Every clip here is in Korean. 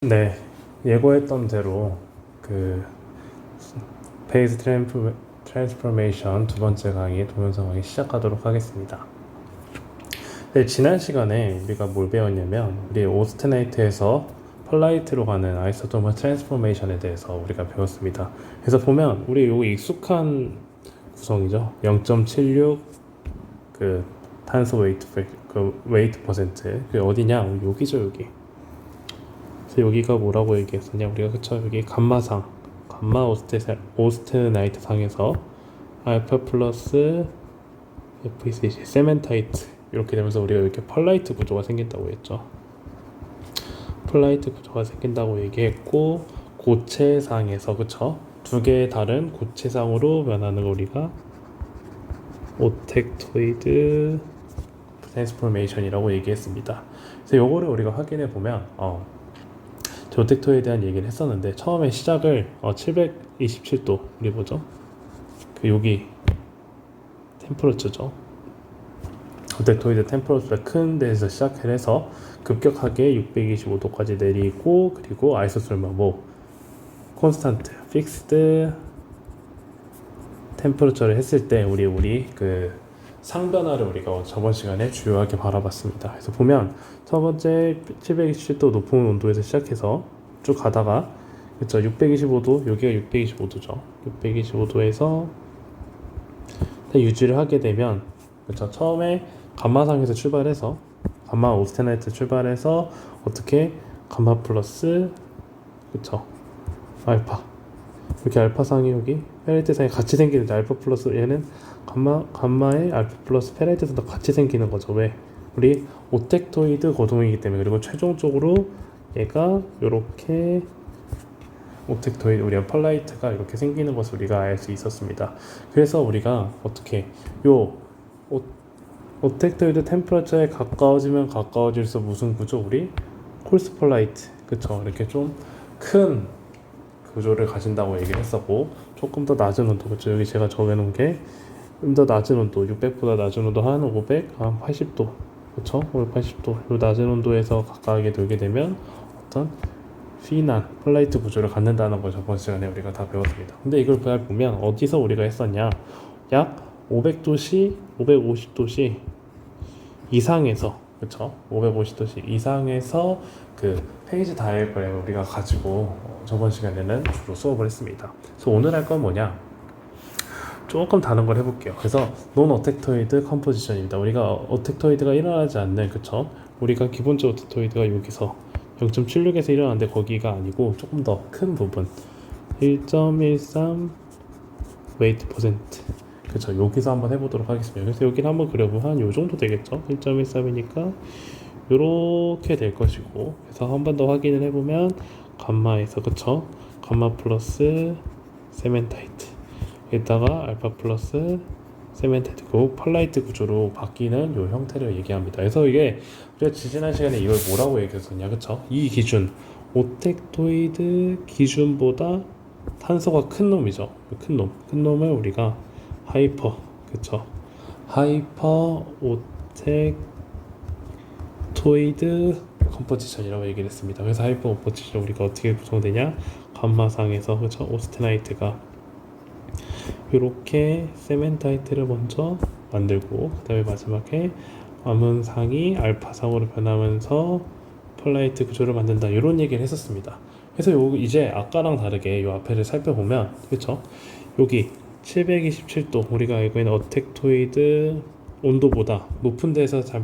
네, 예고했던 대로 그 페이즈 트랜스포메이션 두 번째 강의 동영상 강의 시작하도록 하겠습니다. 네, 지난 시간에 우리가 뭘 배웠냐면 우리 오스테나이트에서 펄라이트로 가는 아이소토멀 트랜스포메이션에 대해서 우리가 배웠습니다. 그래서 보면 우리 요거 익숙한 구성이죠. 0.76 그 탄소 웨이트 퍼센트 그 어디냐? 여기죠, 여기. 여기가 뭐라고 얘기했었냐 우리가. 그쵸, 여기 감마 오스테나이트 상에서 알파 플러스 FeCC 세멘타이트 이렇게 되면서 우리가 이렇게 펄라이트 구조가 생긴다고 했죠. 펄라이트 구조가 생긴다고 얘기했고, 고체상에서 그쵸, 두 개의 다른 고체상으로 변하는 거 우리가 오텍토이드 트랜스포메이션이라고 얘기했습니다. 그래서 요거를 우리가 확인해 보면 오텍토에 대한 얘기를 했었는데, 처음에 시작을 727도 우리 뭐죠? 그 여기 템퍼러처죠. 오텍토이드 템퍼러처가 큰 데에서 시작을 해서 급격하게 625도까지 내리고, 그리고 아이소솔마 콘스탄트 픽스드 템퍼러처를 했을 때 우리 그 상변화를 우리가 저번 시간에 주요하게 바라봤습니다. 그래서 보면 첫 번째 727도 높은 온도에서 시작해서 쭉 가다가, 그쵸, 625도, 여기가 625도죠. 625도에서 유지를 하게 되면, 그쵸, 처음에 감마상에서 출발해서 감마 오스테나이트 출발해서 어떻게 감마 플러스, 그쵸, 알파, 이렇게 알파상이 여기 페라이트상이 같이 생기는데, 알파 플러스 얘는 감마의 알파 플러스 페라이트상도 같이 생기는 거죠. 왜? 우리 오텍토이드 거동이기 때문에. 그리고 최종적으로 얘가 이렇게 오텍토이드, 우리가 펄라이트가 이렇게 생기는 것을 우리가 알 수 있었습니다. 그래서 우리가 어떻게 오텍토이드 템퍼러처에 가까워지면 가까워질수록 무슨 구조? 우리 콜스 펄라이트, 그쵸, 이렇게 좀 큰 구조를 가진다고 얘기를 했었고, 조금 더 낮은 온도, 그쵸, 여기 제가 적어놓은 게 좀 더 낮은 온도, 600보다 낮은 온도 한 500, 한 80도, 그쵸, 580도, 이 낮은 온도에서 가까하게 돌게 되면 어떤 피난 펄라이트 구조를 갖는다는 걸 저번 시간에 우리가 다 배웠습니다. 근데 이걸 보면 어디서 우리가 했었냐, 약 500도씨, 550도씨 이상에서, 그쵸, 550도씨 이상에서 그 페이지 다이어그램을 우리가 가지고 저번 시간에는 주로 수업을 했습니다. 그래서 오늘 할 건 뭐냐, 조금 다른 걸 해볼게요. 그래서 논 어텍토이드 컴포지션입니다. 우리가 어텍토이드가 일어나지 않는, 그쵸, 우리가 기본적 어텍토이드가 여기서 0.76에서 일어나는데 거기가 아니고 조금 더 큰 부분 1.13 웨이트 퍼센트, 그쵸, 여기서 한번 해보도록 하겠습니다. 그래서 여기를 한번 그려보면 한 요정도 되겠죠. 1.13이니까 요렇게 될 것이고, 그래서 한 번 더 확인을 해보면 감마에서, 그쵸, 감마 플러스 세멘타이트, 여기다가 알파 플러스 세멘타이트, 그 펄라이트 구조로 바뀌는 요 형태를 얘기합니다. 그래서 이게 우리가 지난 시간에 이걸 뭐라고 얘기했었냐, 그쵸, 이 기준 오텍토이드 기준보다 탄소가 큰 놈이죠. 큰 놈을 우리가 하이퍼, 그쵸, 하이퍼 오텍토이드 컴포지션이라고 얘기를 했습니다. 그래서 하이퍼 컴포지션 우리가 어떻게 구성되냐, 감마상에서, 그쵸, 오스테나이트가 이렇게 세멘타이트를 먼저 만들고, 그 다음에 마지막에 암은상이 알파상으로 변하면서 펄라이트 구조를 만든다, 이런 얘기를 했었습니다. 그래서 이제 아까랑 다르게 요 앞에를 살펴보면, 그쵸, 여기 727도 우리가 알고 있는 어텍토이드 온도보다 높은 데서 잘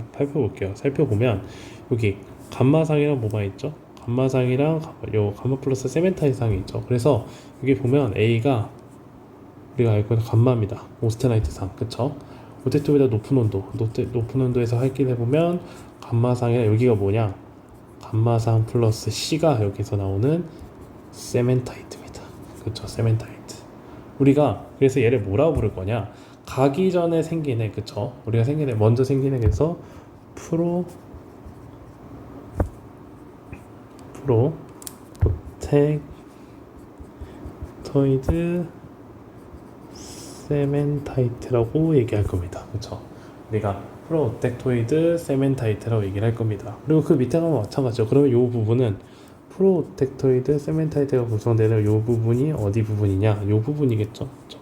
살펴보면 여기 감마상이랑 뭐가 있죠? 감마상이랑 요 감마 플러스 세멘타이트 상이 있죠. 그래서 여기 보면 A가 우리가 알고 있는 감마입니다. 오스테나이트상, 그쵸? 오텍토보다 높은 온도에서 확인해 보면 감마상이랑 여기가 뭐냐? 감마상 플러스 C가 여기서 나오는 세멘타이트입니다. 그쵸? 세멘타이트. 우리가 그래서 얘를 뭐라고 부를 거냐? 가기 전에 생긴 애, 그쵸? 우리가 먼저 생긴 애에서 오텍토이드 세멘타이트라고 얘기할 겁니다. 그쵸? 우리가 프로오텍토이드 세멘타이트라고 얘기를 할 겁니다. 그리고 그 밑에 가면 마찬가지죠. 그러면 이 부분은 프로텍토이드 세멘타이트가 구성되는 이 부분이 어디 부분이냐? 이 부분이겠죠. 그쵸?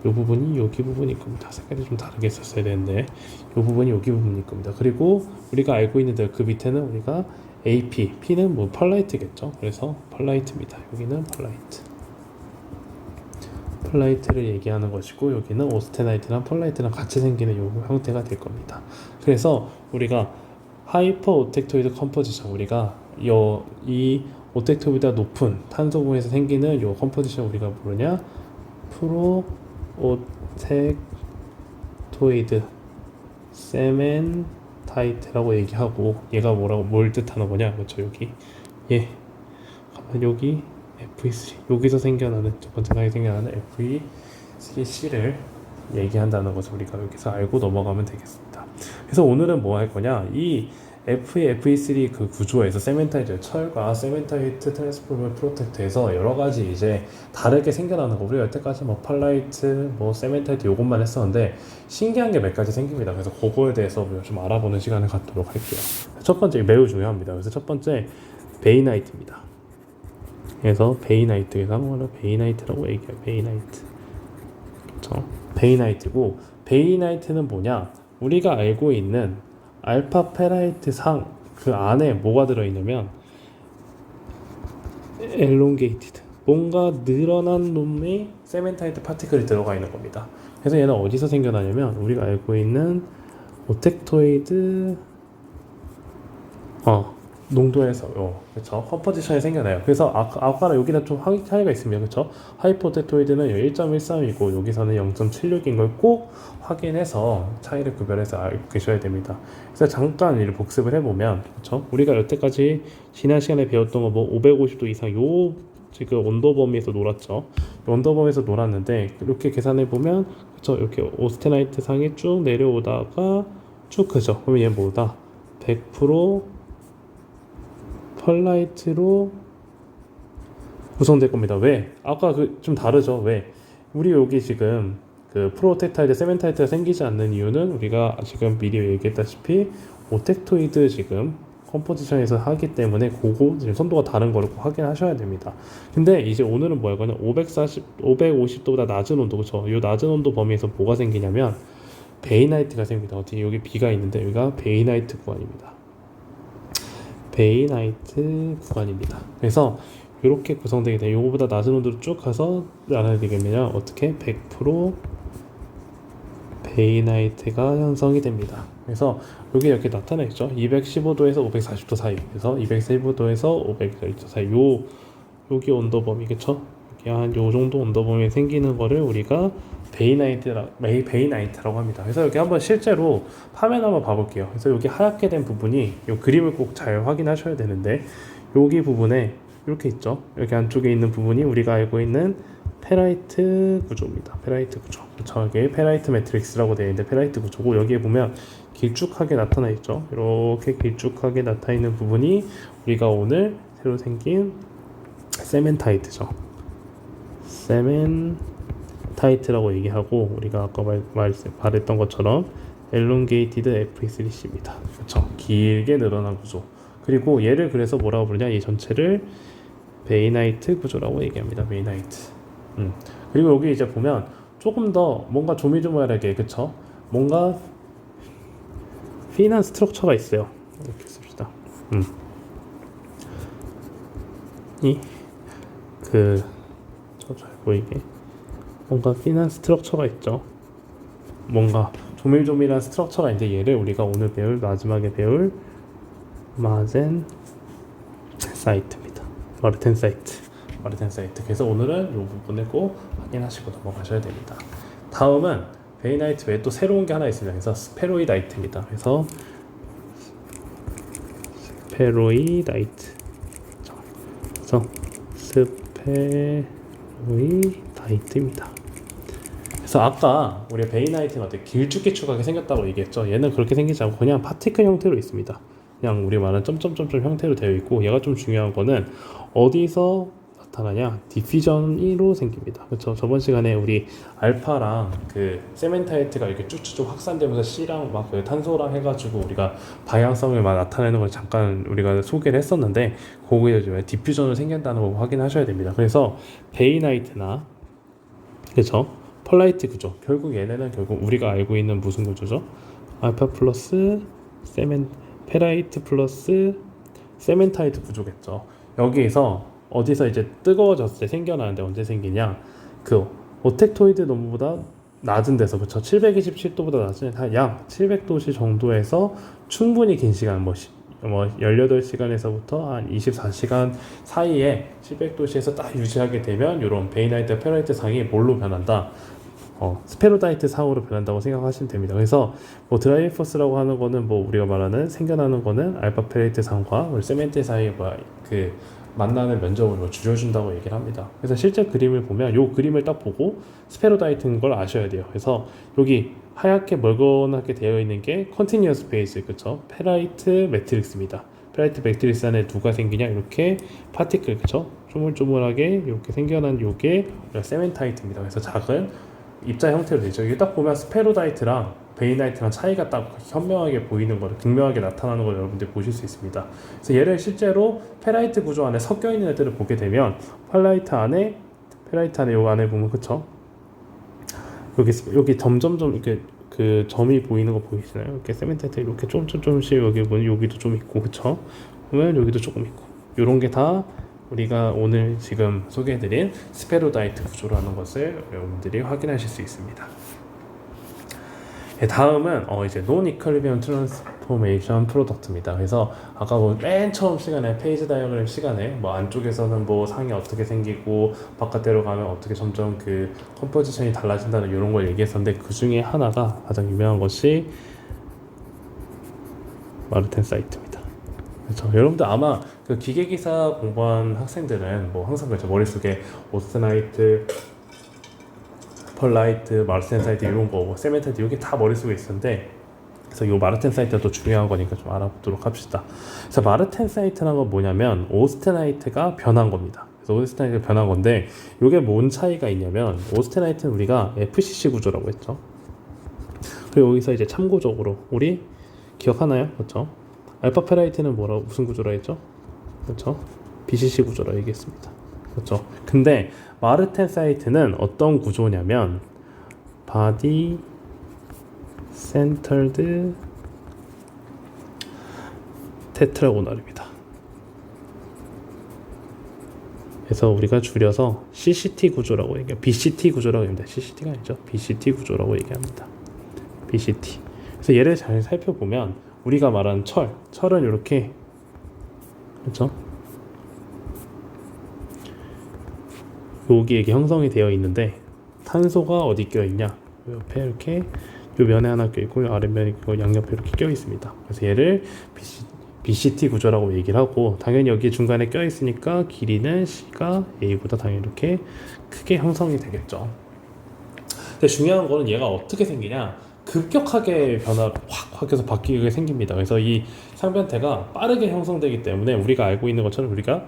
이 부분이 여기 부분일 겁니다. 색깔이 좀 다르게 썼어야 되는데 이 부분이 여기 부분일 겁니다. 그리고 우리가 알고 있는데 그 밑에는 우리가 AP, P는 뭐 펄라이트겠죠. 그래서 펄라이트입니다. 여기는 펄라이트를 얘기하는 것이고 여기는 오스테나이트랑 펄라이트랑 같이 생기는 이 형태가 될 겁니다. 그래서 우리가 하이퍼 오텍토이드 컴포지션, 우리가 이 오텍토이드보다 높은 탄소공에서 생기는 이 컴포지션 우리가 부르냐? 프로 오텍토이드 세멘타이트라고 얘기하고, 얘가 뭘 뜻하는 거냐? 그렇죠. 여기 여기 FE3, 여기서 생겨나는 첫 번째 단에 생겨나는 FE3C를 얘기한다는 것을 우리가 여기서 알고 넘어가면 되겠습니다. 그래서 오늘은 뭐 할 거냐? 이 FE3 그 구조에서 세멘타이트, 철과 세멘타이트 트랜스포머 프로텍트에서 여러 가지 이제 다르게 생겨나는 거, 우리가 여태까지 뭐 펄라이트, 뭐 세멘타이트 요것만 했었는데 신기한 게 몇 가지 생깁니다. 그래서 그거에 대해서 좀 알아보는 시간을 갖도록 할게요. 첫 번째 매우 중요합니다. 그래서 첫 번째 베이나이트입니다. 그래서 베이나이트에서 한국말로 베이나이트라고 얘기해요. 베이나이트. 그렇죠? 베이나이트고, 베이나이트는 뭐냐? 우리가 알고 있는 알파 페라이트 상 그 안에 뭐가 들어있냐면 엘롱게이티드, 뭔가 늘어난 놈의 세멘타이트 파티클이 들어가 있는 겁니다. 그래서 얘는 어디서 생겨나냐면 우리가 알고 있는 오텍토이드 농도에서 그렇죠. 컴포지션이 생겨나요. 그래서 아까랑 여기랑 좀 차이가 있습니다. 그렇죠. 하이포텍토이드는 1.13이고 여기서는 0.76인 걸 꼭 확인해서 차이를 구별해서 알고 계셔야 됩니다. 그래서 잠깐 이를 복습을 해보면, 그렇죠. 우리가 여태까지 지난 시간에 배웠던 거 뭐 550도 이상 요 지금 온도 범위에서 놀았죠. 온도 범위에서 놀았는데 이렇게 계산해 보면, 그렇죠. 이렇게 오스테나이트 상이 쭉 내려오다가 쭉 그죠. 그러면 얘 뭐다? 100% 펄라이트로 구성될 겁니다. 왜? 아까 좀 다르죠. 왜? 우리 여기 지금 그 프로텍타이드 세멘타이트가 생기지 않는 이유는 우리가 지금 미리 얘기했다시피 오텍토이드 지금 컴포지션에서 하기 때문에 그거 지금 선도가 다른 거를 꼭 확인하셔야 됩니다. 근데 이제 오늘은 뭐 할 거냐? 550도보다 낮은 온도, 그쵸? 이 낮은 온도 범위에서 뭐가 생기냐면 베이나이트가 생깁니다. 어떻게 여기 B가 있는데 여기가 베이나이트 구간입니다. 베이나이트 구간입니다. 그래서 이렇게 구성되게 돼요. 이거보다 낮은 온도로 쭉 가서 나눠야 되겠느냐? 어떻게? 100% 베이나이트가 형성이 됩니다. 그래서 여기 이렇게 나타나 있죠. 215도에서 540도 사이. 그래서 215도에서 540도 사이. 여기 온도 범위, 그쵸? 여기 한 요 정도 온도 범위에 생기는 거를 우리가 베이나이트라고 합니다. 그래서 여기 한번 실제로 화면 한번 봐볼게요. 그래서 여기 하얗게 된 부분이 이 그림을 꼭 잘 확인하셔야 되는데, 여기 부분에 이렇게 있죠. 여기 안쪽에 있는 부분이 우리가 알고 있는 페라이트 구조입니다. 페라이트 구조. 정확하게 페라이트 매트릭스라고 되어 있는데 페라이트 구조고, 여기에 보면 길쭉하게 나타나 있죠. 이렇게 길쭉하게 나타나 있는 부분이 우리가 오늘 새로 생긴 세멘타이트죠. 세멘타이트라고 얘기하고, 우리가 아까 말했던 것처럼 엘롱게이티드 FE3C입니다. 그렇죠. 길게 늘어난 구조. 그리고 얘를 그래서 뭐라고 부르냐? 이 전체를 베이나이트 구조라고 얘기합니다. 베이나이트. 그리고 여기 이제 보면 조금 더 뭔가 조미조미하게, 그쵸? 뭔가 핀한 스트럭처가 있어요. 이렇게 씁시다. 잘 보이게 뭔가 핀한 스트럭처가 있죠. 뭔가 조밀조밀한 스트럭처가 있는데 얘를 우리가 오늘 마지막에 배울 마르텐 사이트입니다. 마르텐 사이트. 그래서 오늘은 이 부분을 꼭 확인하시고 넘어가셔야 됩니다. 다음은 베이나이트 외에 또 새로운 게 하나 있습니다. 그래서 스페로이다이트입니다. 그래서 스페로이다이트. 그래서 스페로이다이트입니다. 그래서 아까 우리 베이나이트는 어떻게 길쭉길쭉하게 생겼다고 얘기했죠. 얘는 그렇게 생기지 않고 그냥 파티클 형태로 있습니다. 그냥 우리 말하는 점점점점 형태로 되어 있고, 얘가 좀 중요한 거는 어디서 나타나냐? 디퓨전으로 생깁니다. 그렇죠? 저번 시간에 우리 알파랑 그 세멘타이트가 이렇게 쭉쭉쭉 확산되면서 C랑 막 그 탄소랑 해가지고 우리가 방향성을 막 나타내는 걸 잠깐 우리가 소개를 했었는데 거기에 좀 디퓨전으로 생긴다는 거 확인하셔야 됩니다. 그래서 베이나이트나 그렇죠? 펄라이트 구조. 결국 얘네는 결국 우리가 알고 있는 무슨 구조죠? 알파 플러스 페라이트 플러스 세멘타이트 구조겠죠. 여기에서 어디서 이제 뜨거워졌을 때 생겨나는데 언제 생기냐? 그 오텍토이드 농도보다 낮은 데서 그쵸? 727도보다 낮은 약 700도씨 정도에서 충분히 긴 시간 뭐 18시간에서부터 한 24시간 사이에 700도씨에서 딱 유지하게 되면 이런 베이나이트, 페라이트 상이 뭘로 변한다? 스페로다이트 상으로 변한다고 생각하시면 됩니다. 그래서 뭐 드라이포스라고 하는 거는 뭐 우리가 말하는 생겨나는 거는 알파 페라이트 상과 세멘트 사이에 그 만나는 면적을 줄여준다고 얘기를 합니다. 그래서 실제 그림을 보면 요 그림을 딱 보고 스페로다이트인 걸 아셔야 돼요. 그래서 여기 하얗게 멀건하게 되어 있는 게 컨티뉴어스 페이스, 그쵸? 페라이트 매트릭스입니다. 페라이트 매트릭스 안에 누가 생기냐? 이렇게 파티클, 그쵸? 쪼물쪼물하게 이렇게 생겨난 요게 세멘타이트입니다. 그래서 작은 입자 형태로 되죠. 이게 딱 보면 스페로다이트랑 베이나이트랑 차이가 딱 현명하게 보이는 거를 극명하게 나타나는 걸 여러분들 보실 수 있습니다. 그래서 얘를 실제로 페라이트 구조 안에 섞여 있는 애들을 보게 되면 페라이트 안에 요 안에 보면 그쵸? 여기 점점점 이렇게 그 점이 보이는 거 보이시나요? 이렇게 세멘타이트 이렇게 조금씩 여기 보면 여기도 좀 있고 그쵸? 보면 여기도 조금 있고 이런 게 다 우리가 오늘 지금 소개해드린 스페로다이트 구조라는 것을 여러분들이 확인하실 수 있습니다. 다음은 이제 논이퀄리비엄 트랜스포메이션 프로덕트입니다. 그래서 아까 맨 처음 시간에 페이지 다이어그램 시간에 뭐 안쪽에서는 뭐 상이 어떻게 생기고 바깥으로 가면 어떻게 점점 그 컴포지션이 달라진다는 이런 걸 얘기했었는데 그 중에 하나가 가장 유명한 것이 마르텐사이트입니다. 그렇죠. 여러분들 아마 그 기계기사 공부한 학생들은 뭐 항상 그렇죠. 머릿속에 오스테나이트, 펄라이트, 마르텐사이트 이런 거, 세멘타이트 이게 다 머릿속에 있었는데 그래서 이 마르텐사이트가 또 중요한 거니까 좀 알아보도록 합시다. 그래서 마르텐사이트라는 건 뭐냐면 오스테나이트가 변한 겁니다. 그래서 오스테나이트가 변한 건데 이게 뭔 차이가 있냐면 오스테나이트는 우리가 FCC 구조라고 했죠. 그리고 여기서 이제 참고적으로 우리 기억하나요? 그렇죠? 알파 페라이트는 무슨 구조라 했죠? 그렇죠? BCC 구조라 얘기했습니다. 그렇죠? 근데 마르텐사이트는 어떤 구조냐면 바디 센터드 테트라고널입니다. 그래서 우리가 줄여서 CCT 구조라고 얘기해요. BCT 구조라고 합니다. CCT가 아니죠. BCT 구조라고 얘기합니다. BCT. 그래서 얘를 잘 살펴보면 우리가 말하는 철은 이렇게 그렇죠? 여기 형성이 되어 있는데 탄소가 어디 껴 있냐? 옆에 이렇게 요 면에 하나 껴 있고 요 아랫면에 있고 양옆에 이렇게 껴 있습니다. 그래서 얘를 BCT 구조라고 얘기를 하고 당연히 여기 중간에 껴 있으니까 길이는 C가 A보다 당연히 이렇게 크게 형성이 되겠죠. 근데 중요한 거는 얘가 어떻게 생기냐? 급격하게 확 해서 바뀌게 생깁니다. 그래서 이 상변태가 빠르게 형성되기 때문에 우리가 알고 있는 것처럼 우리가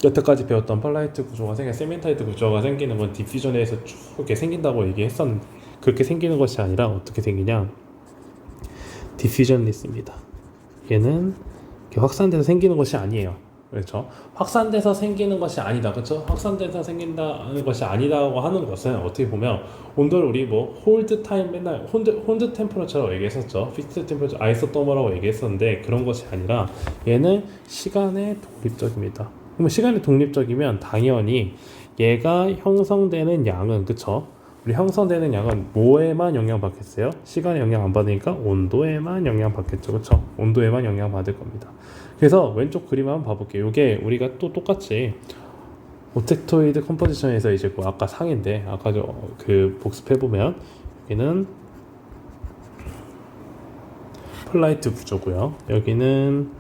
여태까지 배웠던 펄라이트 구조가 세멘타이트 구조가 생기는 건 디퓨전에 의해서 쭉 이렇게 생긴다고 얘기했었는데 그렇게 생기는 것이 아니라 어떻게 생기냐? 디퓨전리스입니다. 얘는 확산돼서 생기는 것이 아니에요. 그렇죠? 확산돼서 생기는 것이 아니다. 그렇죠? 확산돼서 생긴다는 것이 아니다고 하는 것은 어떻게 보면 온도를 우리 홀드 타임 맨날 홀드 템퍼러처라고 얘기했었죠. 픽스드 템퍼러처 아이소토머라고 얘기했었는데 그런 것이 아니라 얘는 시간에 독립적입니다. 그럼 시간이 독립적이면 당연히 얘가 형성되는 양은 그쵸? 우리 형성되는 양은 뭐에만 영향받겠어요? 시간에 영향 안 받으니까 온도에만 영향받겠죠. 그쵸? 온도에만 영향받을 겁니다. 그래서 왼쪽 그림 한번 봐볼게요. 이게 우리가 또 똑같이 오텍토이드 컴포지션에서 이제 아까 상인데 아까 그 복습해보면 여기는 펄라이트 구조고요. 여기는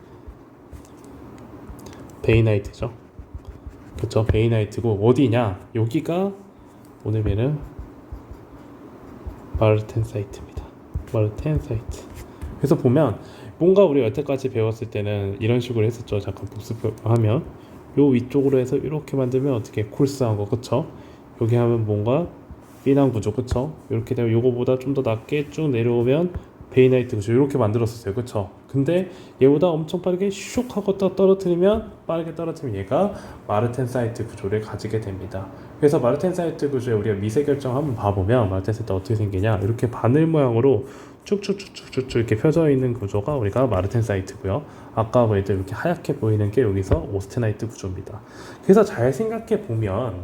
베이나이트죠. 그쵸? 베이나이트고 어디냐? 여기가 오늘 배는 마르텐사이트입니다. 마르텐사이트. 그래서 보면 뭔가 우리 여태까지 배웠을 때는 이런 식으로 했었죠. 잠깐 복습하면 요 위쪽으로 해서 이렇게 만들면 어떻게 콜스한 거 그쵸? 여기 하면 뭔가 삐난 구조 그쵸? 이렇게 되면 요거보다 좀 더 낮게 쭉 내려오면 베이나이트 구조 이렇게 만들었었어요 그쵸? 근데 얘보다 엄청 빠르게 슉 하고 떨어뜨리면 빠르게 떨어뜨리면 얘가 마르텐사이트 구조를 가지게 됩니다. 그래서 마르텐사이트 구조에 우리가 미세 결정 한번 봐보면 마르텐사이트 어떻게 생기냐 이렇게 바늘 모양으로 쭉쭉쭉쭉쭉 이렇게 펴져 있는 구조가 우리가 마르텐사이트고요. 아까 보였던 이렇게 하얗게 보이는 게 여기서 오스테나이트 구조입니다. 그래서 잘 생각해 보면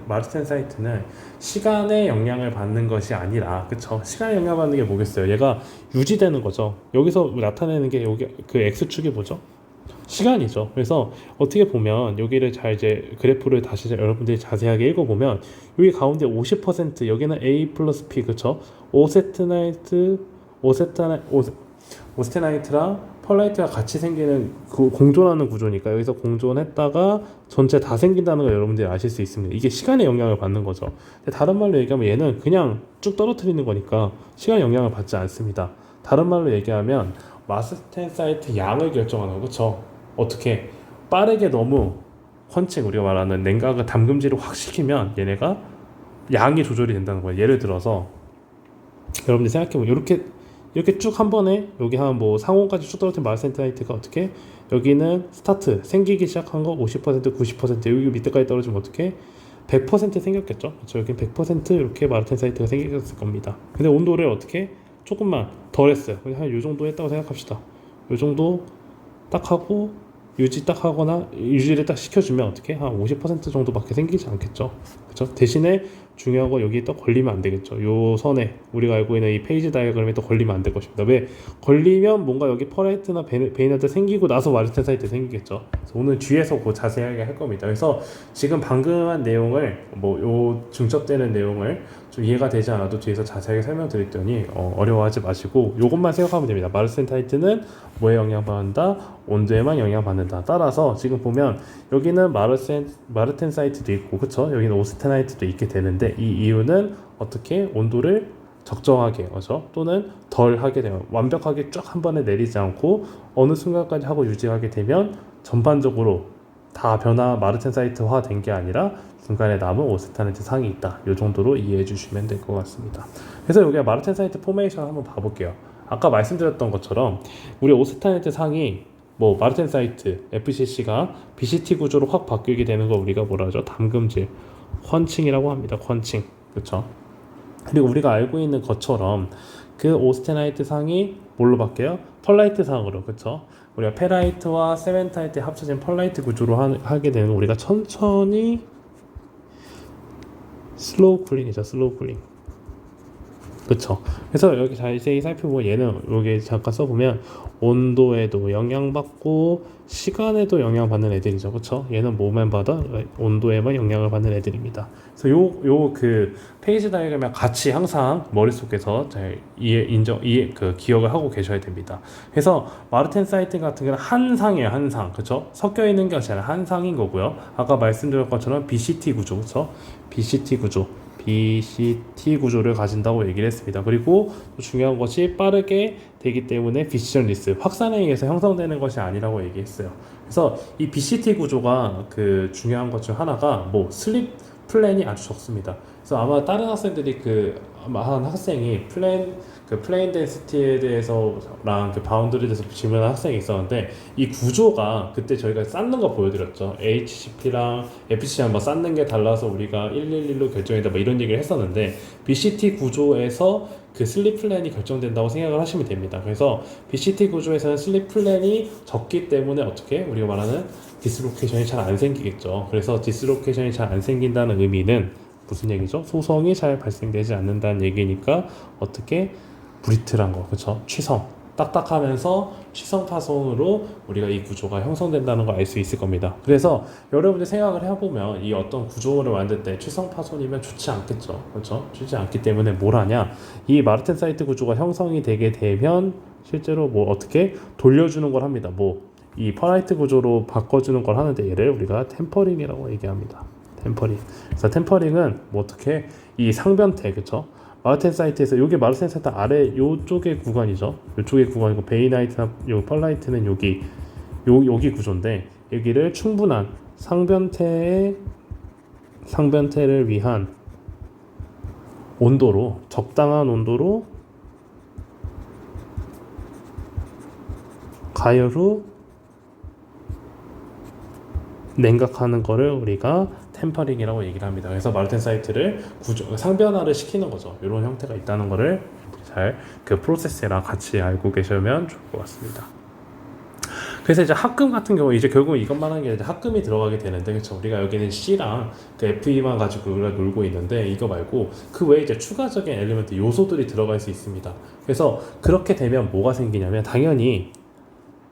마르텐사이트는 시간의 영향을 받는 것이 아니라 그쵸? 시간의 영향을 받는 게 뭐겠어요? 얘가 유지되는 거죠. 여기서 나타내는 게 여기 그 x축이 뭐죠? 시간이죠. 그래서 어떻게 보면 여기를 잘 이제 그래프를 다시 여러분들이 자세하게 읽어보면 여기 가운데 50% 여기는 A 플러스 P 그쵸? 오스테나이트랑 펄라이트가 같이 생기는 그 공존하는 구조니까 여기서 공존했다가 전체 다 생긴다는 걸 여러분들이 아실 수 있습니다. 이게 시간의 영향을 받는 거죠. 근데 다른 말로 얘기하면 얘는 그냥 쭉 떨어뜨리는 거니까 시간 영향을 받지 않습니다. 다른 말로 얘기하면 마르텐사이트 양을 결정하는 거 그쵸? 어떻게 빠르게 너무 펀칭 우리가 말하는 냉각을 담금질을 확 시키면 얘네가 양이 조절이 된다는 거예요. 예를 들어서 여러분들 생각해보면 이렇게 쭉 한 번에 여기 한 뭐 상온까지 쭉 떨어진 마르텐사이트가 어떻게 여기는 스타트 생기기 시작한 거 50% 90% 여기 밑에까지 떨어지면 어떻게 100% 생겼겠죠. 그렇죠? 여기 100% 이렇게 마르텐사이트가 생겼을 겁니다. 근데 온도를 어떻게 조금만 덜 했어요. 한 요 정도 했다고 생각합시다. 요 정도 딱 하고 유지 딱 하거나 유지를 딱 시켜주면 어떻게 한 50% 정도밖에 생기지 않겠죠. 그렇죠? 대신에 중요한 거 여기 또 걸리면 안 되겠죠. 요 선에 우리가 알고 있는 이 페이지 다이어그램에 또 걸리면 안 될 것입니다. 왜? 걸리면 뭔가 여기 펄라이트나 베이나이트 생기고 나서 마르텐사이트 생기겠죠. 그래서 오늘 뒤에서 그 자세하게 할 겁니다. 그래서 지금 방금 한 내용을 뭐 요 중첩되는 내용을 좀 이해가 되지 않아도 뒤에서 자세하게 설명드릴 테니 어려워하지 마시고 요것만 생각하면 됩니다. 마르텐사이트는 뭐에 영향받는다? 온도에만 영향받는다. 따라서 지금 보면 여기는 마르텐사이트도 있고 그쵸? 여기는 오스테나이트도 있게 되는데 이 이유는 어떻게 온도를 적정하게 그렇죠? 또는 덜 하게 되면 완벽하게 쫙 한 번에 내리지 않고 어느 순간까지 하고 유지하게 되면 전반적으로 다 마르텐사이트화 된 게 아니라 중간에 남은 오스테나이트 상이 있다. 이 정도로 이해해 주시면 될 것 같습니다. 그래서 여기 마르텐사이트 포메이션 한번 봐볼게요. 아까 말씀드렸던 것처럼 우리 오스테나이트 상이 뭐 마르텐사이트 FCC가 BCT 구조로 확 바뀌게 되는 거 우리가 뭐라 하죠? 담금질 펀칭이라고 합니다. 펀칭 그렇죠? 그리고 우리가 알고 있는 것처럼 그 오스테나이트 상이 뭘로 바뀌어요? 펄라이트 상으로 그렇죠? 우리가 페라이트와 세멘타이트 합쳐진 펄라이트 구조로 하게 되는 우리가 천천히 슬로우 쿨링이죠. 슬로우 쿨링 그쵸. 그래서 여기 자세히 살펴보면 얘는 여기 잠깐 써보면 온도에도 영향받고 시간에도 영향받는 애들이죠. 그쵸. 얘는 뭐만 받아? 온도에만 영향을 받는 애들입니다. 그래서 요 그 페이지 다이어그램이랑 같이 항상 머릿속에서 잘 기억을 하고 계셔야 됩니다. 그래서 마르텐사이트 같은 경우는 한 상이에요. 한 상. 그쵸. 섞여 있는 게 아니라 한 상인 거고요. 아까 말씀드린 것처럼 BCT 구조. 그쵸. BCT 구조를 가진다고 얘기를 했습니다. 그리고 또 중요한 것이 빠르게 되기 때문에 비시전 리스 확산에 의해서 형성되는 것이 아니라고 얘기했어요. 그래서 이 BCT 구조가 그 중요한 것 중 하나가 뭐 슬립 플랜이 아주 적습니다. 그래서 아마 다른 학생들이 아마 한 학생이 플레인 덴시티에 대해서랑 그 바운더리에 대해서 질문한 학생이 있었는데 이 구조가 그때 저희가 쌓는 거 보여드렸죠. HCP랑 FCC랑 뭐 쌓는 게 달라서 우리가 111로 결정했다 뭐 이런 얘기를 했었는데 BCT 구조에서 그 슬립 플랜이 결정된다고 생각을 하시면 됩니다. 그래서 BCT 구조에서는 슬립 플랜이 적기 때문에 어떻게 우리가 말하는 디스로케이션이 잘 안 생기겠죠. 그래서 디스로케이션이 잘 안 생긴다는 의미는 무슨 얘기죠? 소성이 잘 발생되지 않는다는 얘기니까 어떻게 브리틀한 거, 그렇죠? 취성, 딱딱하면서 취성 파손으로 우리가 이 구조가 형성된다는 걸 알 수 있을 겁니다. 그래서 여러분들 생각을 해보면 이 어떤 구조를 만들 때 취성 파손이면 좋지 않겠죠, 그렇죠? 좋지 않기 때문에 뭘 하냐? 이 마르텐사이트 구조가 형성이 되게 되면 실제로 뭐 어떻게 돌려주는 걸 합니다. 뭐 이 퍼라이트 구조로 바꿔주는 걸 하는데 얘를 우리가 템퍼링이라고 얘기합니다. 템퍼링. 그래서 템퍼링은 뭐 어떻게 이 상변태 그쵸? 마르텐사이트에서 요게 마르텐사이트 아래 요쪽의 구간이죠. 요쪽의 구간이고 베이나이트나 요 펄라이트는 여기 구조인데 여기를 충분한 상변태를 위한 온도로, 적당한 온도로 가열 후 냉각하는 거를 우리가 템퍼링이라고 얘기를 합니다. 그래서 마르텐사이트를 상변화를 시키는 거죠. 이런 형태가 있다는 거를 잘 그 프로세스랑 같이 알고 계시면 좋을 것 같습니다. 그래서 이제 합금 같은 경우 이제 결국 이것만 한 게 이제 합금이 들어가게 되는데, 그렇죠? 우리가 여기는 C랑 그 FE만 가지고 우리가 놀고 있는데, 이거 말고 그 외에 이제 추가적인 엘리먼트 요소들이 들어갈 수 있습니다. 그래서 그렇게 되면 뭐가 생기냐면, 당연히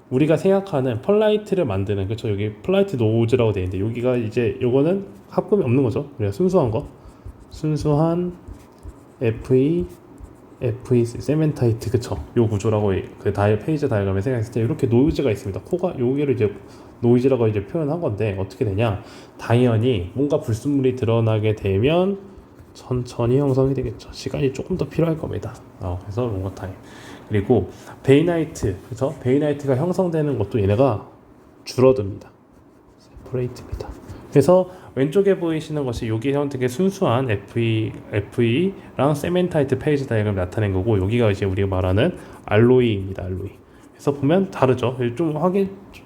우리가 생각하는 펄라이트를 만드는, 그렇죠? 여기 펄라이트 노즈라고 되어 있는데, 여기가 이제 요거는 합금이 없는 거죠. 우리가 순수한 FE 세멘타이트, 그쵸? 요 구조라고 그 페이지 다이어그램에 생각했을 때 이렇게 노이즈가 있습니다. 코가 여기를 이제 노이즈라고 이제 표현한 건데, 어떻게 되냐? 당연히 뭔가 불순물이 드러나게 되면 천천히 형성이 되겠죠. 시간이 조금 더 필요할 겁니다. 그래서 롱거 타임. 그리고 베이나이트, 그쵸? 베이나이트가 형성되는 것도 얘네가 줄어듭니다. 세퍼레이트입니다. 그래서 왼쪽에 보이시는 것이 여기 형태의 순수한 FE랑 세멘타이트 페이지 다이어그램 나타낸 거고, 여기가 이제 우리가 말하는 알로이입니다. 알로이. 그래서 보면 다르죠. 좀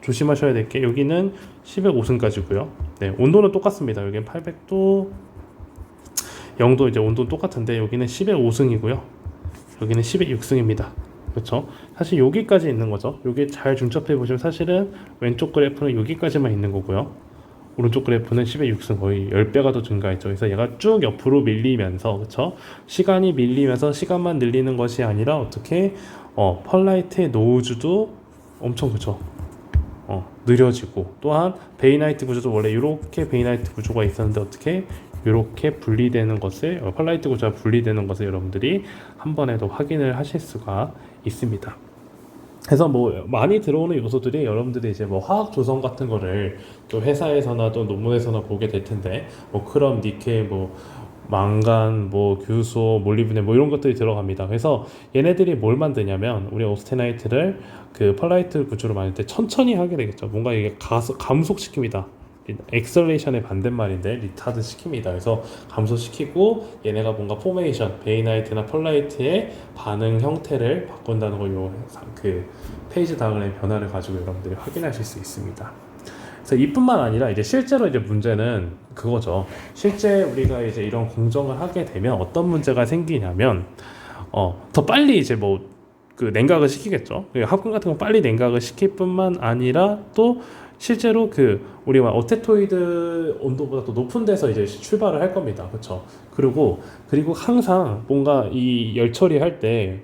조심하셔야 될 게, 여기는 1005승까지고요. 네, 온도는 똑같습니다. 여기는 800도, 0도 이제 온도는 똑같은데, 여기는 1005승이고요. 여기는 1006승입니다. 그렇죠? 사실 여기까지 있는 거죠. 여기 잘 중첩해 보시면 사실은 왼쪽 그래프는 여기까지만 있는 거고요. 오른쪽 그래프는 10의 6승, 거의 10배가 더 증가했죠. 그래서 얘가 쭉 옆으로 밀리면서, 그쵸? 시간이 밀리면서 시간만 늘리는 것이 아니라 어떻게 펄라이트의 노즈도 엄청, 그쵸? 느려지고, 또한 베이나이트 구조도 원래 이렇게 베이나이트 구조가 있었는데, 어떻게 이렇게 분리되는 것을, 펄라이트 구조가 분리되는 것을 여러분들이 한 번에 더 확인을 하실 수가 있습니다. 그래서 뭐 많이 들어오는 요소들이, 여러분들이 이제 뭐 화학 조성 같은 거를 또 회사에서나 또 논문에서나 보게 될 텐데, 뭐 크롬, 니켈, 뭐 망간, 뭐 규소, 몰리브덴, 뭐 이런 것들이 들어갑니다. 그래서 얘네들이 뭘 만드냐면, 우리 오스테나이트를 그 펄라이트 구조로 만들 때 천천히 하게 되겠죠. 뭔가 이게 감속시킵니다. 엑셀레이션의 반대말인데 리타드 시킵니다. 그래서 감소시키고, 얘네가 뭔가 포메이션, 베이나이트나 펄라이트의 반응 형태를 바꾼다는 걸 요 그 페이지 다이어그램의 변화를 가지고 여러분들이 확인하실 수 있습니다. 그래서 이뿐만 아니라 이제 실제로 이제 문제는 그거죠. 실제 우리가 이제 이런 공정을 하게 되면 어떤 문제가 생기냐면, 더 빨리 이제 뭐 그 냉각을 시키겠죠. 합금 같은 거 빨리 냉각을 시킬 뿐만 아니라, 또 실제로 그 우리가 어테토이드 온도보다 더 높은 데서 이제 출발을 할 겁니다. 그렇죠? 그리고 항상 뭔가 이 열 처리할 때,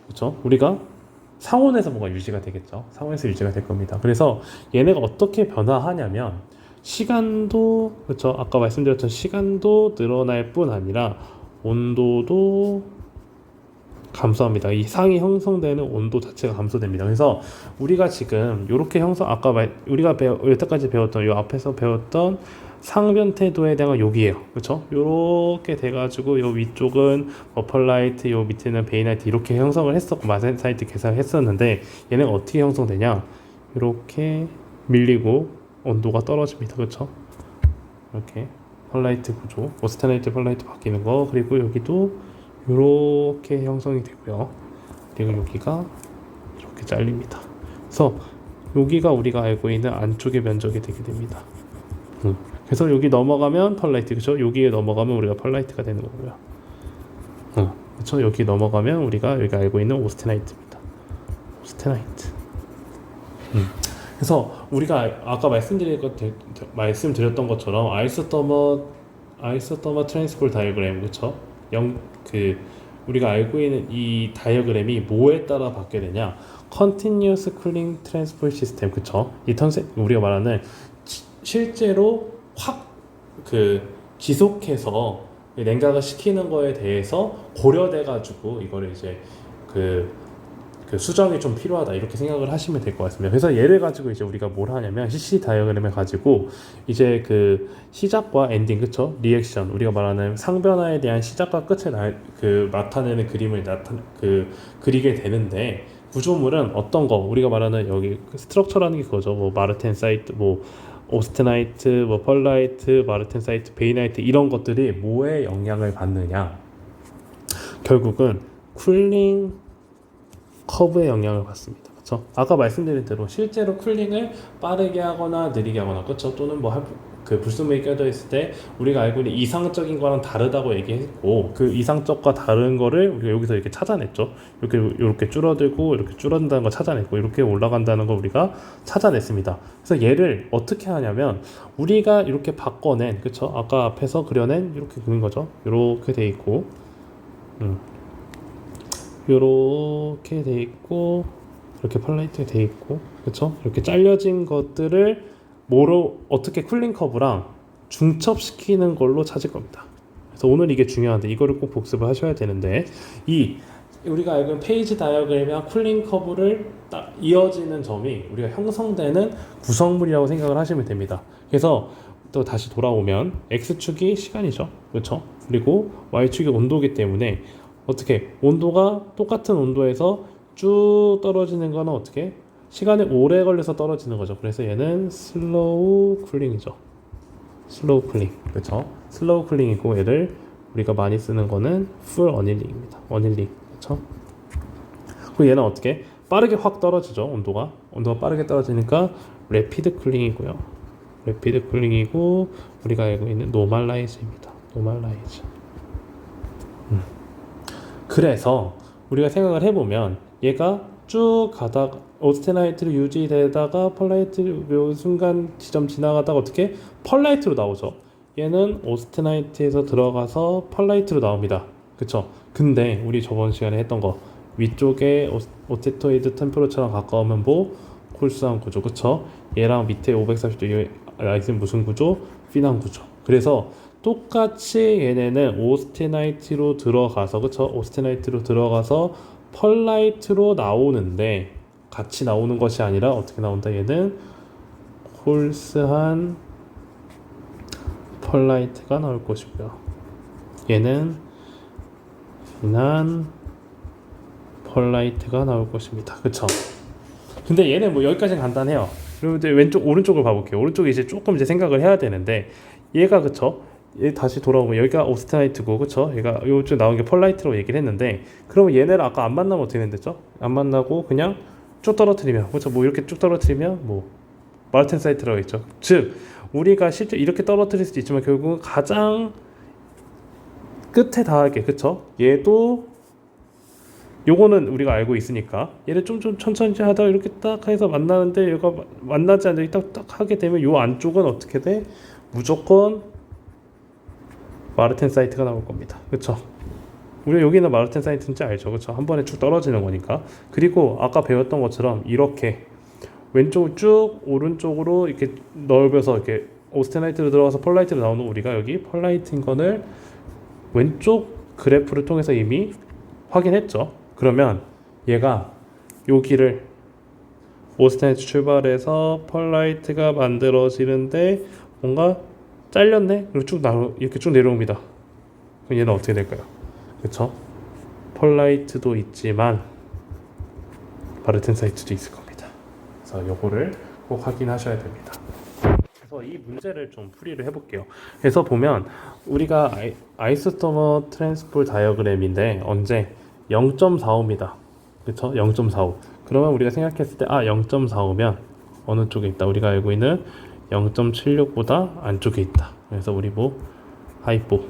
그렇죠? 우리가 상온에서 뭔가 유지가 되겠죠. 상온에서 유지가 될 겁니다. 그래서 얘네가 어떻게 변화하냐면, 시간도, 그렇죠? 아까 말씀드렸던 시간도 늘어날 뿐 아니라 온도도 감소합니다. 이 상이 형성되는 온도 자체가 감소됩니다. 그래서 우리가 지금 이렇게 아까 우리가 여태까지 배웠던, 요 앞에서 배웠던 상변태도에 대한 여기에요. 그렇죠? 요렇게 돼가지고 요 위쪽은 펄라이트, 요 밑에는 베이나이트 이렇게 형성을 했었고, 마센사이트 계산을 했었는데, 얘네가 어떻게 형성되냐? 이렇게 밀리고 온도가 떨어집니다. 그렇죠? 이렇게 펄라이트 구조, 오스테나이트 펄라이트 바뀌는 거, 그리고 여기도 이렇게 형성이 되고요. 그리고 여기가 이렇게 잘립니다. 그래서 여기가 우리가 알고 있는 안쪽의 면적이 되게 됩니다. 그래서 여기 넘어가면 펄라이트, 그렇죠? 여기에 넘어가면 우리가 펄라이트가 되는 거고요. 그렇죠? 여기 넘어가면 우리가 여기 알고 있는 오스테나이트입니다. 오스테나이트. 그래서 우리가 아까 말씀드렸던 것처럼 아이소더머 트랜스폴 다이어그램, 그렇죠? 우리가 알고 있는 이 다이어그램이 뭐에 따라 바뀌게 되냐? Continuous Cooling Transport System, 그쵸? 우리가 말하는 실제로 지속해서 냉각을 시키는 거에 대해서 고려돼 가지고 이거를 이제 그 수정이 좀 필요하다, 이렇게 생각을 하시면 될 것 같습니다. 그래서 얘를 가지고 이제 우리가 뭘 하냐면, CC 다이어그램을 가지고 이제 그 시작과 엔딩, 그쵸? 리액션, 우리가 말하는 상변화에 대한 시작과 끝을 나타내는 그림을 그리게 되는데, 구조물은 어떤 거 우리가 말하는 여기 스트럭처라는 게 그거죠. 뭐 마르텐사이트, 뭐 오스테나이트, 뭐 펄라이트, 마르텐사이트, 베이나이트 이런 것들이 뭐에 영향을 받느냐? 결국은 쿨링 커브에 영향을 받습니다. 그렇죠? 아까 말씀드린 대로 실제로 쿨링을 빠르게 하거나 느리게 하거나 그렇죠? 또는 뭐 그 불순물이 껴져 있을 때 우리가 알고 있는 이상적인 거랑 다르다고 얘기했고 그 이상적과 다른 거를 우리가 여기서 이렇게 찾아냈죠. 이렇게 줄어들고 이렇게 줄어든다는 거 찾아냈고 이렇게 올라간다는 거 우리가 찾아냈습니다. 그래서 얘를 어떻게 하냐면 우리가 이렇게 바꿔낸 그렇죠? 아까 앞에서 그려낸 이렇게 그린 거죠. 이렇게 돼 있고 이렇게 돼 있고 이렇게 펄라이트가 돼 있고 그렇죠? 이렇게 잘려진 것들을 뭐로 어떻게 쿨링 커브랑 중첩시키는 걸로 찾을 겁니다. 그래서 오늘 이게 중요한데 이거를 꼭 복습을 하셔야 되는데 이 우리가 알고 있는 페이지 다이어그램이랑 쿨링 커브를 딱 이어지는 점이 우리가 형성되는 구성물이라고 생각을 하시면 됩니다. 그래서 또 다시 돌아오면 X축이 시간이죠. 그렇죠? 그리고 Y축이 온도이기 때문에 어떻게 온도가 똑같은 온도에서 쭉 떨어지는 거는 어떻게 시간이 오래 걸려서 떨어지는 거죠. 그래서 얘는 슬로우 쿨링이죠. 슬로우 쿨링. 그렇죠? 슬로우 쿨링이고 얘를 우리가 많이 쓰는 거는 풀 어닐링입니다. 어닐링. 그렇죠? 그리고 얘는 어떻게 빠르게 확 떨어지죠. 온도가 빠르게 떨어지니까 레피드 쿨링이고요. 레피드 쿨링이고 우리가 알고 있는 노멀라이즈입니다. 노멀라이즈. 그래서 우리가 생각을 해보면 얘가 쭉 가다가 오스테나이트로 유지되다가 펄라이트 요 순간 지점 지나가다가 어떻게 펄라이트로 나오죠. 얘는 오스테나이트에서 들어가서 펄라이트로 나옵니다. 그쵸? 근데 우리 저번 시간에 했던 거 위쪽에 오테토이드 템퍼러처럼 가까우면 뭐 콜스한 구조 그쵸? 얘랑 밑에 540도 라이트는 무슨 구조? 피난 구조. 그래서 똑같이 얘네는 오스테나이트로 들어가서 그쵸? 오스테나이트로 들어가서 펄라이트로 나오는데 같이 나오는 것이 아니라 어떻게 나온다? 얘는 콜스한 펄라이트가 나올 것이고요. 얘는 피난 펄라이트가 나올 것입니다. 그쵸? 근데 얘는 뭐 여기까지는 간단해요. 그리고 이제 왼쪽 오른쪽을 봐볼게요. 오른쪽에 이제 조금 이제 생각을 해야 되는데 얘가 그쵸? 얘 다시 돌아오면 여기가 오스테나이트고 그쵸? 얘가 요즘 나온 게 펄라이트로 얘기를 했는데 그러면 얘네를 아까 안 만나면 어떻게 된댔죠? 안 만나고 그냥 쭉 떨어뜨리면 그렇죠? 뭐 이렇게 쭉 떨어뜨리면 뭐 마르텐사이트라고 했죠. 즉 우리가 실제 이렇게 떨어뜨릴 수도 있지만 결국은 가장 끝에 닿게 그쵸? 얘도 요거는 우리가 알고 있으니까 얘를 좀 천천히 하다 이렇게 딱 해서 만나는데 얘가 만나지 않는 딱 하게 되면 요 안쪽은 어떻게 돼? 무조건 마르텐사이트가 나올 겁니다. 그쵸? 우리가 여기는 마르텐사이트인지 알죠? 그쵸? 한 번에 쭉 떨어지는 거니까. 그리고 아까 배웠던 것처럼 이렇게 왼쪽 쭉 오른쪽으로 이렇게 넓혀서 이렇게 오스테나이트로 들어가서 펄라이트로 나오는 우리가 여기 펄라이트인 거를 왼쪽 그래프를 통해서 이미 확인했죠. 그러면 얘가 여기를 오스테나이트 출발해서 펄라이트가 만들어지는데 뭔가 잘렸네? 그리고 이렇게 쭉 내려옵니다. 그럼 얘는 어떻게 될까요? 그쵸? 펄라이트도 있지만 마르텐사이트도 있을 겁니다. 그래서 요거를 꼭 확인하셔야 됩니다. 그래서 이 문제를 좀 풀이를 해볼게요. 그래서 보면 우리가 아이소토머 트랜스폴 다이어그램인데 언제 0.45입니다. 그쵸? 0.45. 그러면 우리가 생각했을 때 0.45면 어느 쪽에 있다? 우리가 알고 있는 0.76보다 안쪽에 있다. 그래서 우리 뭐 하이포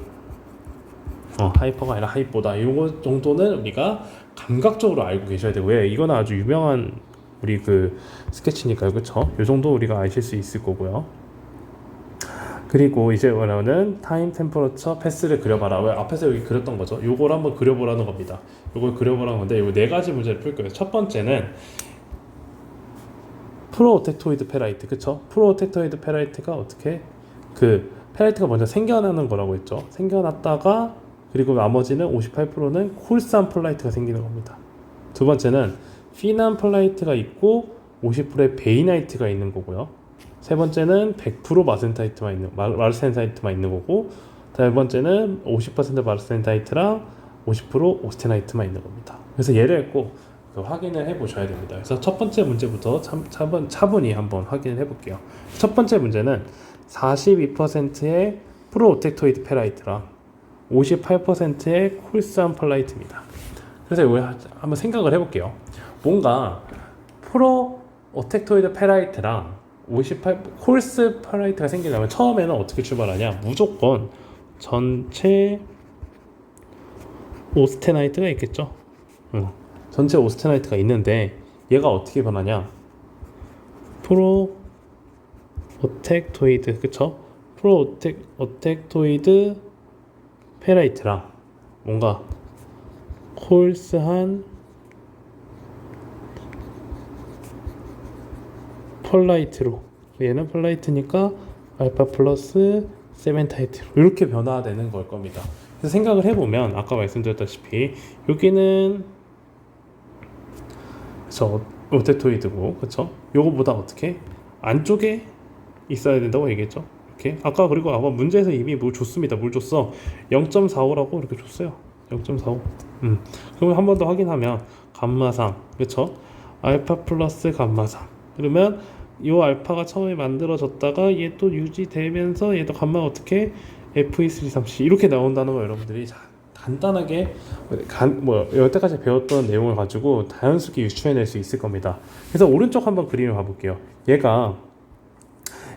하이퍼가 아니라 하이포다. 요거 정도는 우리가 감각적으로 알고 계셔야 되고 왜 이거는 아주 유명한 우리 그 스케치니까요. 그쵸? 요 정도 우리가 아실 수 있을 거고요. 그리고 이제 원하는 타임 템퍼러처 패스를 그려봐라. 왜 앞에서 여기 그렸던 거죠? 요걸 한번 그려보라는 겁니다. 요걸 그려보라는 건데 요 네 가지 문제를 풀 거예요. 첫 번째는 프로오텍토이드 페라이트, 그쵸? 프로오텍토이드 페라이트가 어떻게 그 페라이트가 먼저 생겨나는 거라고 했죠. 생겨났다가 그리고 나머지는 58%는 콜스한 펄라이트가 생기는 겁니다. 두 번째는 피난 펄라이트가 있고 50%의 베이나이트가 있는 거고요. 세 번째는 100% 마르텐사이트만 있는 거고, 네 번째는 50% 마르텐사이트랑 50% 오스테나이트만 있는 겁니다. 그래서 얘를 했고 확인을 해 보셔야 됩니다. 그래서 첫 번째 문제부터 차분히 한번 확인을 해 볼게요. 첫 번째 문제는 42%의 프로오텍토이드 페라이트랑 58%의 콜스한 펄라이트입니다. 그래서 이거 한번 생각을 해볼게요. 뭔가 프로오텍토이드 페라이트랑 58 콜스 펄라이트가 생기려면 처음에는 어떻게 출발하냐? 무조건 전체 오스테나이트가 있겠죠. 전체 오스테나이트가 있는데 얘가 어떻게 변하냐? 프로오텍토이드 그쵸? 프로오텍토이드 페라이트랑 뭔가 콜스한 펄라이트로, 얘는 펄라이트니까 알파 플러스 세멘타이트로 이렇게 변화되는 걸 겁니다. 그래서 생각을 해보면 아까 말씀드렸다시피 여기는 그쵸 오텍토이드고 그쵸? 요거보다 어떻게 안쪽에 있어야 된다고 얘기했죠. 이렇게 아까 그리고 아마 문제에서 이미 뭘 줬습니다. 뭘 줬어? 0.45라고 이렇게 줬어요. 0.45. 그러면 한 번 더 확인하면 감마상 그쵸? 알파 플러스 감마상 그러면 이 알파가 처음에 만들어졌다가 얘 또 유지되면서 얘도 감마가 어떻게 FE334 이렇게 나온다는 거 여러분들이 간단하게 여태까지 배웠던 내용을 가지고 자연스럽게 유추해낼 수 있을 겁니다. 그래서 오른쪽 한번 그림을 봐볼게요. 얘가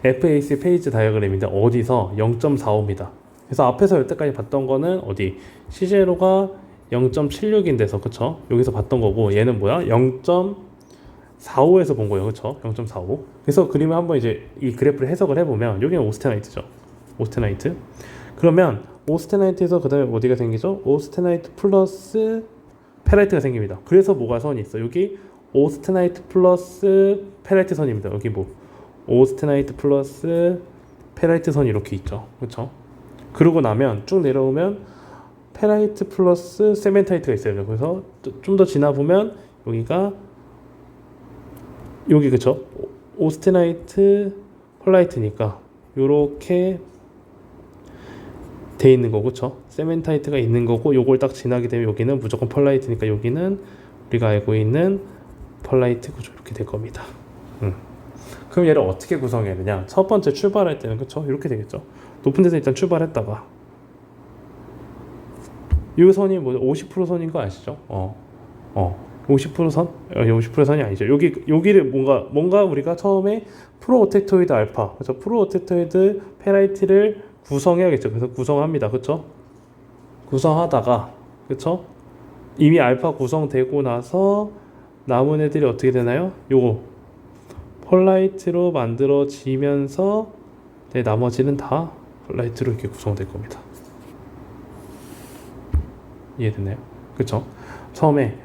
FAC 페이지 다이어그램인데 어디서 0.45입니다. 그래서 앞에서 여태까지 봤던 거는 어디 C0가 0.76인데서 그쵸? 여기서 봤던 거고 얘는 뭐야? 0.45에서 본 거예요. 그쵸? 0.45. 그래서 그림을 한번 이제 이 그래프를 해석을 해보면 여기는 오스테나이트죠. 오스테나이트. 그러면 오스테나이트에서 그 다음에 어디가 생기죠? 오스테나이트 플러스 페라이트가 생깁니다. 그래서 뭐가 선이 있어? 여기 오스테나이트 플러스 페라이트 선입니다. 여기 뭐 오스테나이트 플러스 페라이트 선이 이렇게 있죠. 그렇죠? 그러고 나면 쭉 내려오면 페라이트 플러스 세멘타이트가 있어요. 그래서 좀 더 지나 보면 여기가 여기 그쵸? 오스테나이트 펄라이트니까 요렇게 돼 있는 거고, 그쵸? 세멘타이트가 있는 거고, 요걸 딱 지나게 되면 여기는 무조건 펄라이트니까 여기는 우리가 알고 있는 펄라이트 구조 이렇게 될 겁니다. 그럼 얘를 어떻게 구성해야 되냐? 첫 번째 출발할 때는 그쵸? 이렇게 되겠죠. 높은 데서 일단 출발했다가 이 선이 뭐 50% 선인 거 아시죠? 50% 선? 50% 선이 아니죠. 여기를 뭔가 우리가 처음에 프로오텍토이드 알파, 그렇죠? 프로오텍토이드 페라이트를 구성해야겠죠. 그래서 구성합니다. 그렇죠? 구성하다가 그렇죠? 이미 알파 구성되고 나서 남은 애들이 어떻게 되나요? 요거 펄라이트로 만들어지면서 나머지는 다 펄라이트로 이렇게 구성될 겁니다. 이해되나요? 그쵸? 처음에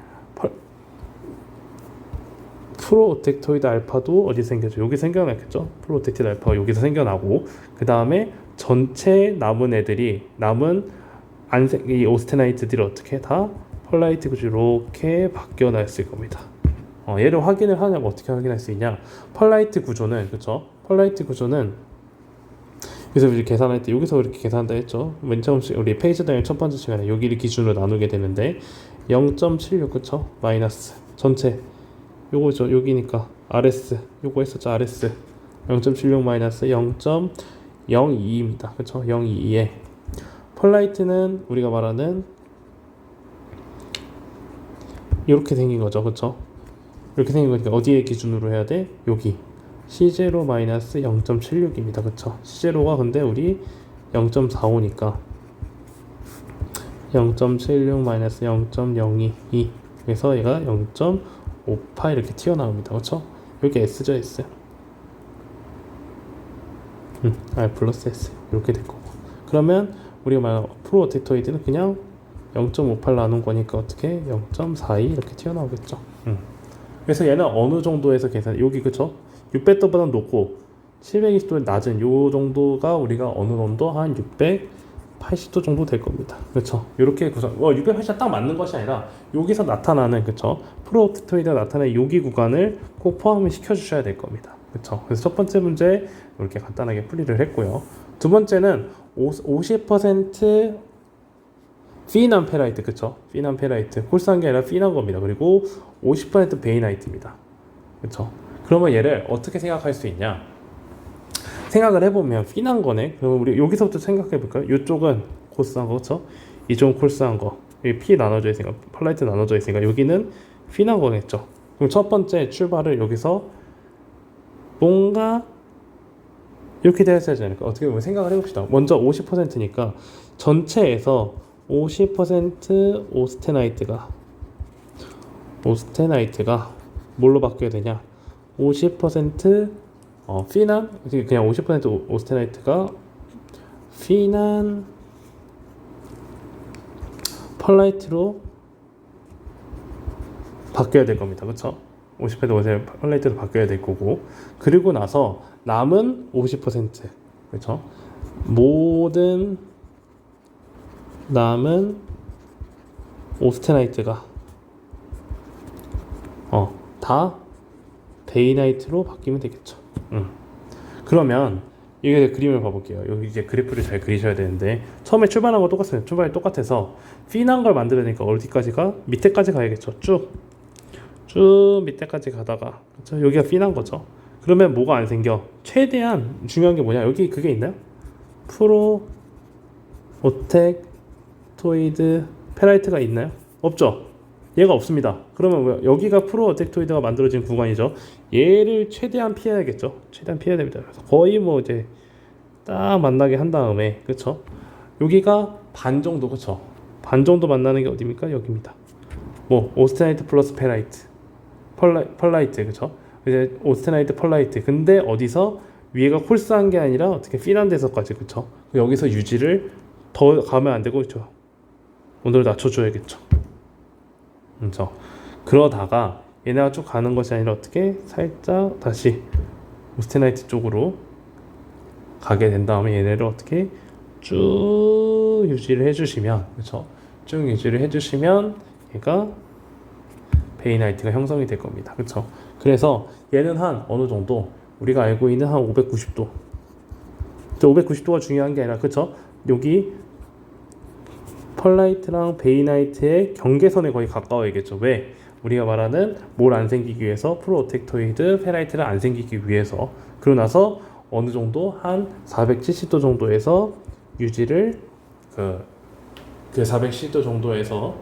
프로오텍토이드 알파도 어디 생겨죠? 여기 생겨났겠죠? 프로오텍토이드 알파가 여기서 생겨나고 그 다음에 전체 남은 애들이 이 오스테나이트들이 어떻게 다 펄라이트 구조 이렇게 바뀌어났을 겁니다. 얘를 확인을 하냐면 어떻게 확인할 수 있냐? 펄라이트 구조는 그쵸? 펄라이트 구조는 그래서 우리 계산할 때 여기서 이렇게 계산한다 했죠. 맨 처음 우리 페이지 당일 첫 번째 시간에 여기를 기준으로 나누게 되는데 0.76 그쵸? 마이너스 전체 요거죠. 여기니까 RS 요거 했었죠. RS 0.76 마이너스 0.02입니다. 그쵸? 022에 펄라이트는 우리가 말하는 이렇게 생긴 거죠. 그쵸? 이렇게 생긴 거니까 어디에 기준으로 해야 돼? 여기 C0 마이너스 0.76입니다. 그쵸? C0가 근데 우리 0.45니까 0.76 마이너스 0.022 그래서 얘가 0.58 이렇게 튀어나옵니다. 그쵸? 여기 S죠. S R 플러스 S 이렇게 될 거고 그러면 우리가 말하는 프로오텍토이드는 그냥 0.58 나눈 거니까 어떻게 0.42 이렇게 튀어나오겠죠. 그래서 얘는 어느 정도에서 계산 여기 그쵸? 600도보다 높고 720도는 낮은 요 정도가 우리가 어느 정도 한 680도 정도 될 겁니다. 그렇죠? 이렇게 구성 680도 딱 맞는 것이 아니라 여기서 나타나는 그렇죠? 프로오텍토이드가 나타나는 여기 구간을 꼭 포함을 시켜 주셔야 될 겁니다. 그렇죠? 그래서 첫 번째 문제 이렇게 간단하게 풀이를 했고요. 두 번째는 50% 피난 페라이트, 그쵸? 피난 페라이트 콜스한 게 아니라 피난 겁니다. 그리고 50% 베이나이트입니다. 그쵸? 그러면 얘를 어떻게 생각할 수 있냐? 생각을 해보면 피난 거네. 그럼 우리 여기서부터 생각해 볼까요? 이쪽은 콜스한 거, 그쵸? 이쪽은 콜스한 거. 여기 P 나눠져 있으니까, 펄라이트 나눠져 있으니까 여기는 피난 거겠죠. 그럼 첫 번째 출발을 여기서 뭔가 이렇게 되어야 되지 않을까? 어떻게 보면 생각을 해봅시다. 먼저 50%니까 전체에서 50% 오스테나이트가 뭘로 바뀌어야 되냐? 50% 피난, 그냥 50% 오스테나이트가 피난 펄라이트로 바뀌어야 될 겁니다. 그쵸? 50% 오스테나이트 펄라이트로 바뀌어야 될 거고, 그리고 나서 남은 50%, 그쵸? 모든 남은 오스테나이트가 다 베이나이트로 바뀌면 되겠죠. 그러면 이게 그림을 봐볼게요. 여기 이제 그래프를 잘 그리셔야 되는데, 처음에 출발한 거 똑같아요. 출발이 똑같아서 피난 걸 만들어내니까 어디까지가? 밑에까지 가야겠죠. 쭉 밑에까지 가다가, 그렇죠? 여기가 피난 거죠. 그러면 뭐가 안 생겨? 최대한 중요한 게 뭐냐? 여기 그게 있나요? 프로 오텍토이드 페라이트가 있나요? 없죠. 얘가 없습니다. 그러면 뭐야? 여기가 프로 오텍토이드가 만들어진 구간이죠. 얘를 최대한 피해야겠죠. 최대한 피해야 됩니다. 그래서 거의 뭐 이제 딱 만나게 한 다음에, 그쵸? 여기가 반 정도, 그쵸? 반 정도 만나는 게 어디입니까? 여기입니다. 뭐 오스테나이트 플러스 페라이트, 펄라이트, 그쵸? 이제 오스테나이트 펄라이트. 근데 어디서 위에가 콜스한 게 아니라 어떻게 피난 데서까지, 그쵸? 여기서 유지를 더 가면 안 되고, 그쵸? 온도를 낮춰줘야겠죠. 그렇죠. 그러다가 얘네가 쭉 가는 것이 아니라 어떻게 살짝 다시 오스테나이트 쪽으로 가게 된 다음에 얘네를 어떻게 쭉 유지를 해주시면, 그렇죠? 쭉 유지를 해주시면 얘가 베이나이트가 형성이 될 겁니다. 그렇죠? 그래서 얘는 한 어느 정도 우리가 알고 있는 한 590도. 590도가 중요한 게 아니라, 그렇죠? 여기 펄라이트랑 베이나이트의 경계선에 거의 가까워야겠죠. 왜? 우리가 말하는 뭘 안 생기기 위해서, 프로오텍토이드 페라이트를 안 생기기 위해서. 그러고 나서 어느 정도 한 470도 정도에서 유지를 그 470도 정도에서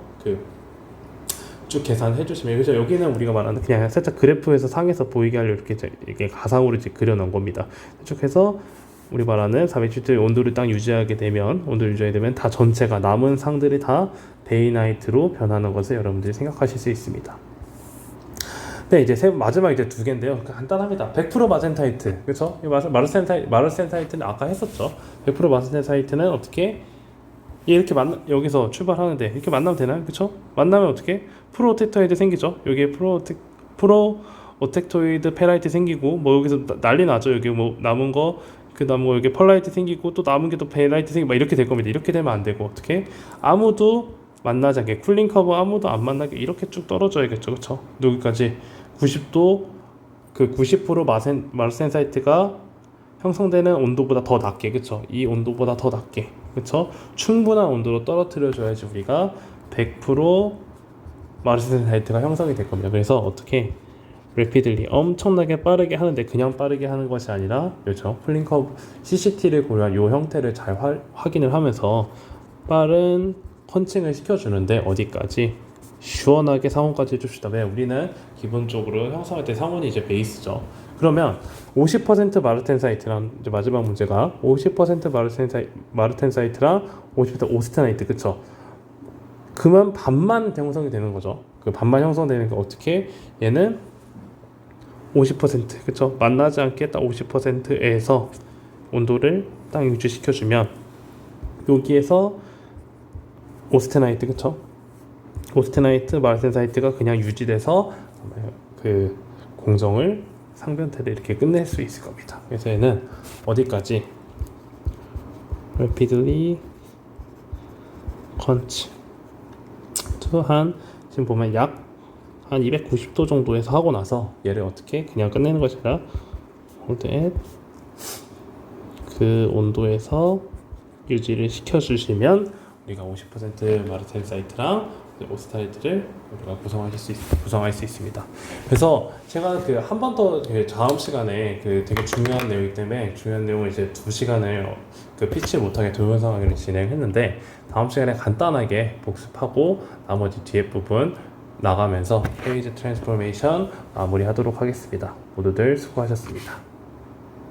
쭉 계산해 주시면, 그래서 여기는 우리가 말하는 그냥 살짝 그래프에서 상에서 보이게 하려고 이렇게 가상으로 이제 그려놓은 겁니다. 쭉 해서 우리 말하는 470도의 온도를 딱 유지하게 되면, 다 전체가 남은 상들이 다 베이나이트로 변하는 것을 여러분들이 생각하실 수 있습니다. 네, 이제 마지막 이제 두 개인데요. 간단합니다. 100% 마젠타이트, 그렇죠? 마르센타이트는 아까 했었죠. 100% 마르센타이트는 어떻게 이렇게 여기서 출발하는데 이렇게 만나면 되나요? 그렇죠? 만나면 어떻게 프로오텍토이드 생기죠? 여기에 프로오텍토이드 페라이트 생기고, 뭐 여기서 난리 나죠. 여기 뭐 남은 거, 그 다음 뭐 여기 펄라이트 생기고, 또 남은 게 또 베라이트 생기고, 막 이렇게 될 겁니다. 이렇게 되면 안 되고, 어떻게 아무도 만나지 않게, 쿨링 커브 아무도 안 만나게 이렇게 쭉 떨어져야겠죠. 그렇죠? 여기까지 90도, 그 90% 마르센사이트가 형성되는 온도보다 더 낮게, 그쵸? 이 온도보다 더 낮게, 그쵸? 충분한 온도로 떨어뜨려 줘야지 우리가 100% 마르센사이트가 형성이 될 겁니다. 그래서 어떻게 rapidly, 엄청나게 빠르게 하는데, 그냥 빠르게 하는 것이 아니라, 그렇죠? 쿨링 커브 CCT를 고려한 이 형태를 잘 확인을 하면서 빠른 펀칭을 시켜주는데, 어디까지? 시원하게 상온까지 해줍시다. 왜? 우리는 기본적으로 형성할 때 상온이 이제 베이스죠. 그러면 50% 마르텐사이트랑, 이제 마지막 문제가 50% 마르텐사이트랑 50% 오스테나이트, 그쵸? 그만 반만 형성이 되는 거죠. 그 반만 형성되니까 어떻게? 얘는 50%, 그쵸? 만나지 않게 딱 50%에서 온도를 딱 유지시켜주면, 여기에서 오스테나이트, 그쵸? 오스테나이트, 마르텐사이트가 그냥 유지돼서 그 공정을, 상변태를 이렇게 끝낼 수 있을 겁니다. 그래서 얘는 어디까지? rapidly conch to 지금 보면 약 한 290도 정도에서 하고 나서 얘를 어떻게 그냥 끝내는 것이 아니라 hold at 그 온도에서 유지를 시켜주시면 우리가 50% 마르텐 사이트랑 오스타이드를 우리가 구성할 수 있습니다. 그래서 제가 그 한 번 더 다음 시간에 그 되게 중요한 내용이기 때문에 중요한 내용을 이제 2시간을 그 피치 못하게 동영상 강의를 진행했는데 다음 시간에 간단하게 복습하고 나머지 뒤에 부분 나가면서 페이지 트랜스포메이션 마무리하도록 하겠습니다. 모두들 수고하셨습니다.